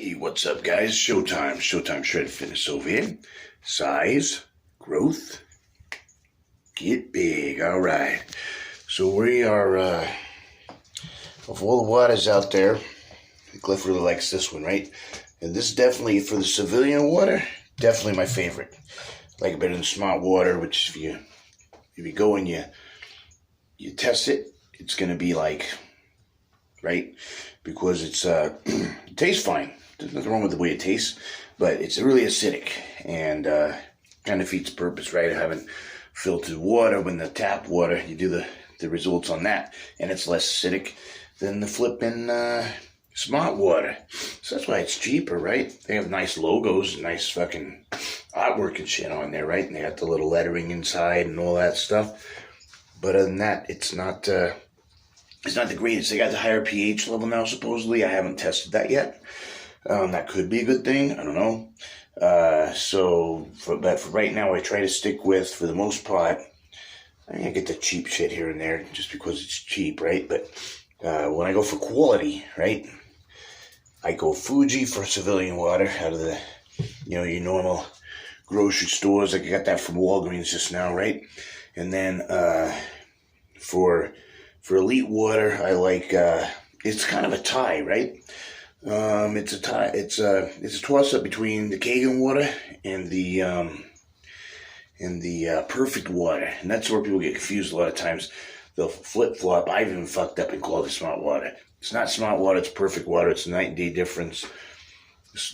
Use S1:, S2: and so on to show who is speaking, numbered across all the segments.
S1: Hey, what's up, guys? Showtime. Showtime Shred Fitness over here. Size, growth, get big. All right. So we are, of all the waters out there, Cliff really likes this one, right? And this is definitely, for the civilian water, definitely my favorite. I like it better than Smart Water, which if you go and you test it, it's going to be like, right? Because it's, it tastes fine. There's nothing wrong with the way it tastes, but it's really acidic and kind of defeats the purpose, right? Having filtered water when the tap water, you do the results on that, and it's less acidic than the flipping Smart Water. So that's why it's cheaper, right? They have nice logos, nice fucking artwork and shit on there, right? And they got the little lettering inside and all that stuff. But other than that, it's not the greatest. They got the higher pH level now, supposedly. I haven't tested that yet. That could be a good thing. I don't know. But for right now, I try to stick with, for the most part, I get the cheap shit here and there just because it's cheap, right? But when I go for quality, right, I go Fuji for civilian water out of the, your normal grocery stores. Like I got that from Walgreens just now, right? And then for elite water, I like, it's kind of a tie, right? It's a tie. It's a toss up between the Kangen water and the perfect water, and that's where people get confused a lot of times. They'll flip flop. I've even fucked up and called it Smart Water. It's not Smart Water. It's perfect water. It's a night and day difference.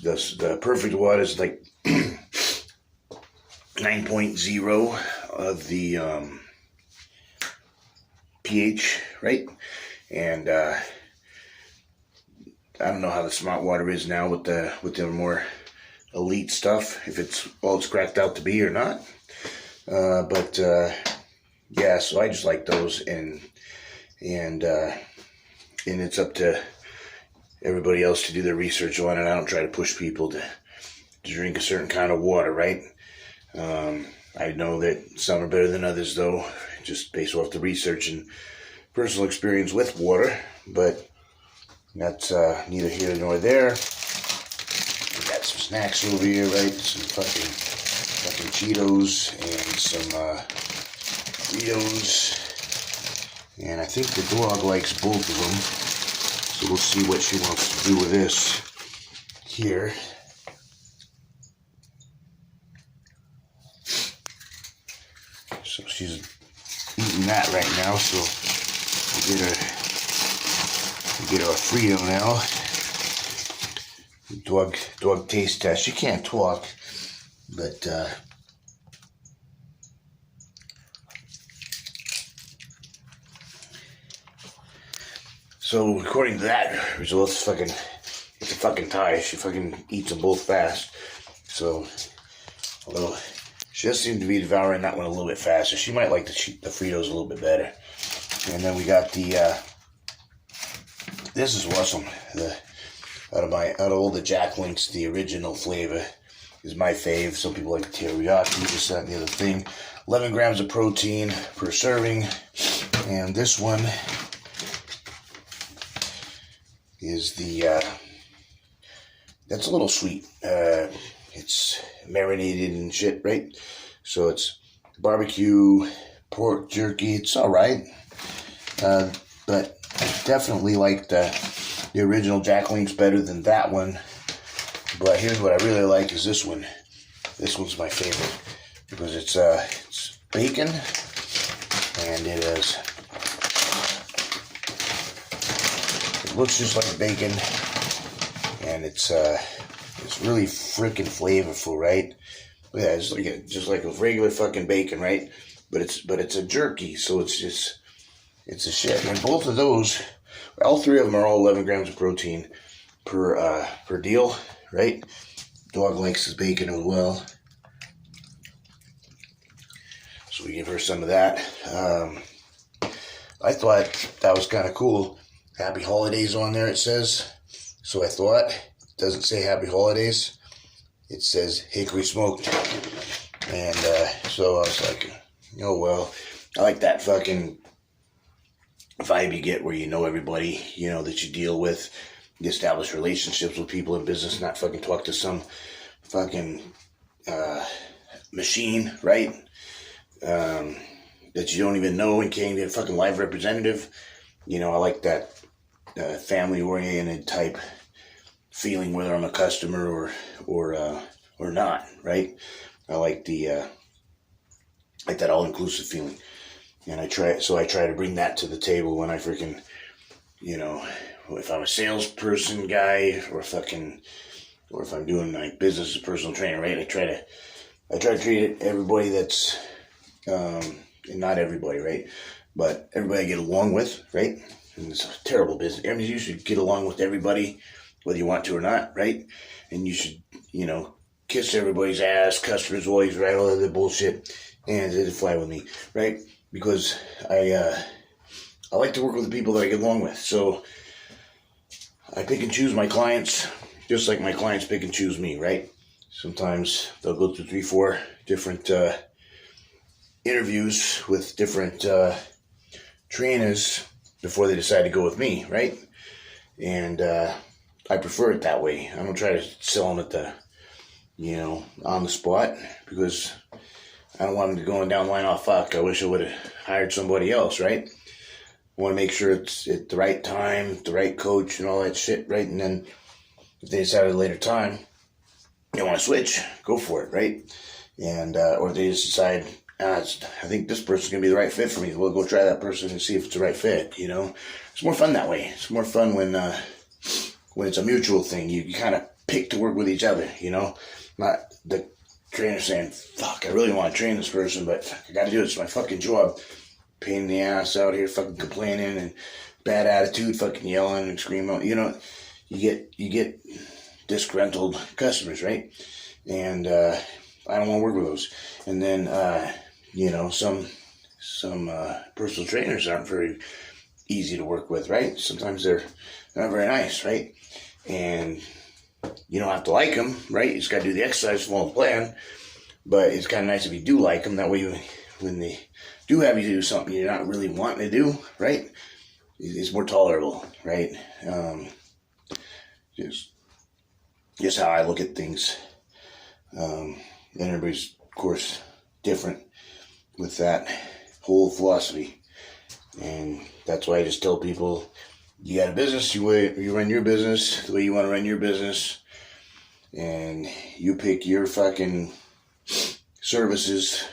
S1: The perfect water is like 9.0 of the pH, right? And I don't know how the Smart Water is now with the more elite stuff, if it's all it's cracked out to be or not. Yeah, so I just like those, and it's up to everybody else to do their research on it. I don't try to push people to drink a certain kind of water, right? I know that some are better than others, though, just based off the research and personal experience with water, but that's neither here nor there. We got some snacks over here, right? Some fucking Cheetos and some Fritos. And I think the dog likes both of them. So we'll see what she wants to do with this here. So she's eating that right now, so we'll get her a Frito now. Dog taste test. She can't talk, but so according to that result, it's a fucking tie. She fucking eats them both fast. So although she does seem to be devouring that one a little bit faster, she might like the Fritos a little bit better. And then we got this is awesome. Out of all the Jack Links, the original flavor is my fave. Some people like the teriyaki, this, that, and the other thing. 11 grams of protein per serving. And this one is that's a little sweet. It's marinated and shit, right? So it's barbecue, pork jerky. It's all right. But I definitely like the original Jack Links better than that one. But here's what I really like is this one. This one's my favorite because it's bacon, and it looks just like bacon, and it's really freaking flavorful, right? Yeah, it's just like a regular fucking bacon, right? But it's a jerky, so it's a shit. And both of those, all three of them are all 11 grams of protein per deal, right? Dog likes his bacon as well, so we give her some of that. I thought that was kind of cool. Happy Holidays on there, it says. So I thought, it doesn't say Happy Holidays. It says Hickory Smoked. And so I was like, oh well. I like that fucking vibe you get where you know everybody, that you deal with. establish relationships with people in business, not fucking talk to some fucking machine, right? That you don't even know and can't get a fucking live representative. You know, I like that family-oriented type feeling, whether I'm a customer or not, right? I like that all-inclusive feeling, and I try to bring that to the table when I freaking, you know, if I'm a salesperson guy or if I'm doing like business as a personal trainer, right? I try to treat everybody that's and not everybody, right? But everybody I get along with, right? And it's a terrible business. I mean, you should get along with everybody, whether you want to or not, right? And you should, you know, kiss everybody's ass, customers always, right? All of the bullshit, and they fly with me, right? Because I like to work with the people that I get along with. So I pick and choose my clients, just like my clients pick and choose me, right? Sometimes they'll go through 3-4 different interviews with different trainers before they decide to go with me, right? And I prefer it that way. I don't try to sell them at the, you know, on the spot, because I don't want them to go down the line, oh fuck, I wish I would have hired somebody else, right? I want to make sure it's at the right time, the right coach and all that shit, right? And then if they decide at a later time they want to switch, go for it, right? And or if they just decide, I think this person's going to be the right fit for me, we'll go try that person and see if it's the right fit, you know? It's more fun that way. It's more fun when it's a mutual thing. You kind of pick to work with each other, you know? Not the trainer saying, fuck, I really want to train this person, but I got to do it. It's my fucking job. Pain in the ass out here, fucking complaining and bad attitude, fucking yelling and screaming. You know, you get disgruntled customers, right? And I don't want to work with those. And then, you know, some personal trainers aren't very easy to work with, right? Sometimes they're not very nice, right? And you don't have to like them, right? You just got to do the exercise, follow the plan. But it's kind of nice if you do like them. That way, when they do have you do something you're not really wanting to do, right? It's more tolerable, right? Just how I look at things. And everybody's, of course, different with that whole philosophy. And that's why I just tell people, you got a business, you run your business the way you want to run your business, and you pick your fucking services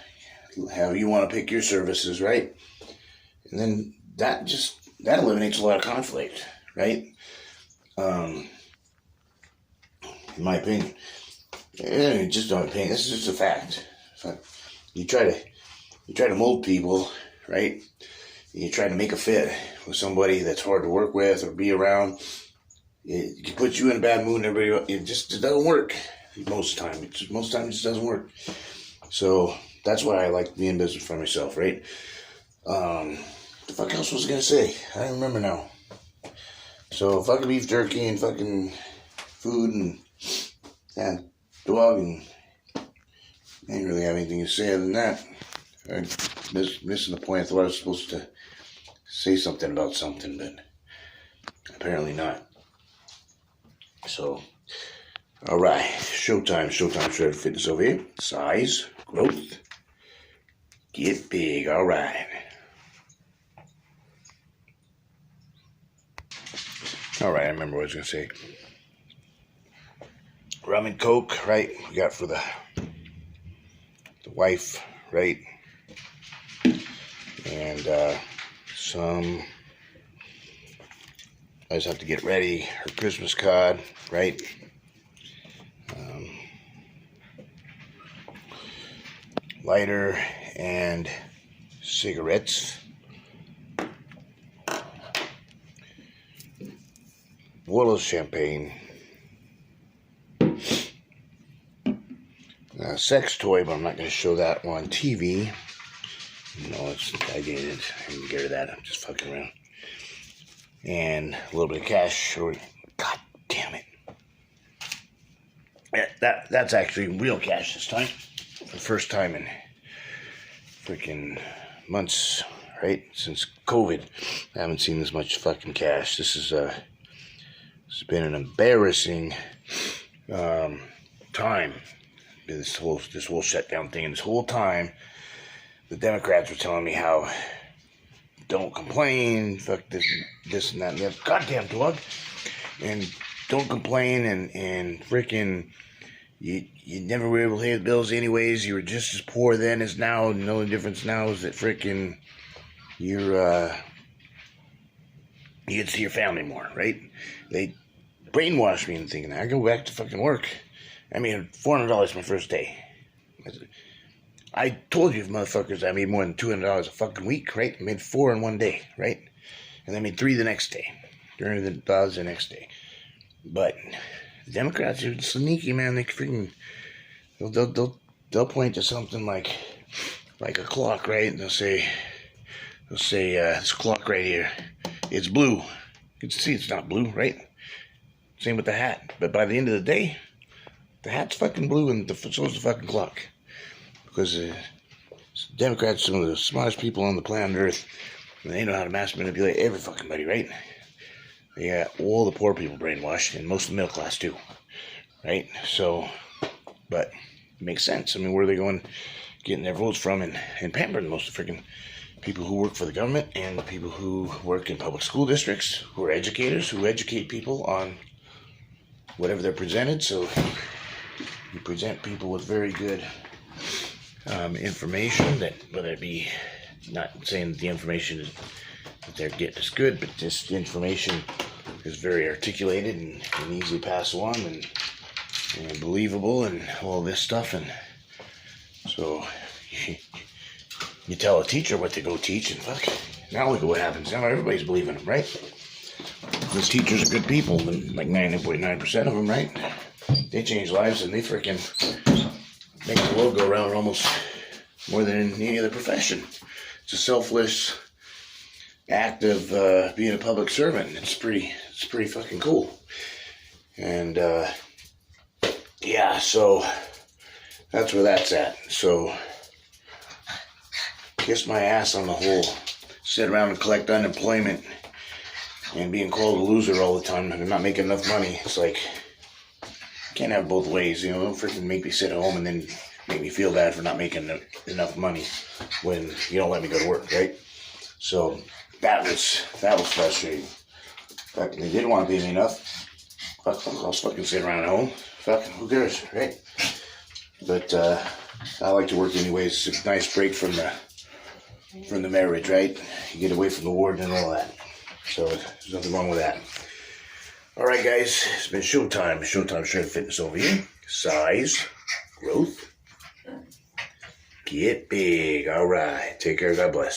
S1: how you want to pick your services, right? And then that eliminates a lot of conflict, right? In my opinion. Just my opinion, this is just a fact. You try to mold people, right? You try to make a fit with somebody that's hard to work with or be around. It puts you in a bad mood and everybody, it doesn't work most of the time. Most of the time it just doesn't work. So that's why I like being in business for myself, right? The fuck else was I going to say? I don't remember now. So fucking beef jerky and fucking food and dog, and I didn't really have anything to say other than that. I'm missing the point. I thought I was supposed to say something about something, but apparently not. So, alright, showtime, Shred Fitness over here. Size, growth, get big, alright. Alright, I remember what I was going to say. Rum and Coke, right? We got for the wife, right? And some, I just have to get ready, her Christmas card, right? Lighter and cigarettes. Bottle of champagne. Sex toy, but I'm not going to show that on TV. No, I didn't get rid of that. I'm just fucking around. And a little bit of cash. God damn it. That's actually real cash this time. For the first time in freaking months, right? Since COVID, I haven't seen this much fucking cash. This is It's been an embarrassing time. This whole shutdown thing. And this whole time, the Democrats were telling me how don't complain, fuck this and that and the other. Goddamn dog. And don't complain and freaking you never were able to pay the bills anyways. You were just as poor then as now. And the only difference now is that freaking you get to see your family more, right? They brainwashed me into thinking I go back to fucking work. I made $400 my first day. I told you motherfuckers I made more than $200 a fucking week, right? I made 4 in one day, right? And then I made 3 the next day. $300 the next day. But the Democrats are sneaky, man. They freaking they'll point to something like a clock, right? And they'll say this clock right here, it's blue. You can see it's not blue, right? Same with the hat. But by the end of the day, the hat's fucking blue and so's the fucking clock. Because Democrats are some of the smartest people on the planet Earth. And they know how to mass manipulate every fucking body, right? They got all the poor people brainwashed and most of the middle class too. Right? So, but it makes sense. I mean, where are they going getting their votes from and pampering most of the freaking people who work for the government and the people who work in public school districts, who are educators, who educate people on whatever they're presented. So you present people with very good information, that whether it be, not saying that the information that they're getting is good, but just the information is very articulated and easily pass along and believable and all this stuff. And so you tell a teacher what to go teach, and fuck, now look at what happens. Now everybody's believing them, right? Because teachers are good people, like 99.9% of them, right? They change lives and they freaking make the world go around almost more than any other profession. It's a selfless act of being a public servant. It's pretty fucking cool. And yeah, so that's where that's at. So kiss my ass on the whole sit around and collect unemployment and being called a loser all the time and not making enough money. It's like, can't have both ways, you know. Don't freaking make me sit at home and then make me feel bad for not making enough money when you don't let me go to work, right? So that was frustrating. Fuck, they didn't want to pay me enough. Fuck, I'll fucking sit around at home. Fucking, who cares, right? But I like to work anyways. It's a nice break from the marriage, right? You get away from the warden and all that. So there's nothing wrong with that. All right, guys, it's been Showtime. Showtime Shred Fitness over here. Size, growth, get big. All right, take care. God bless.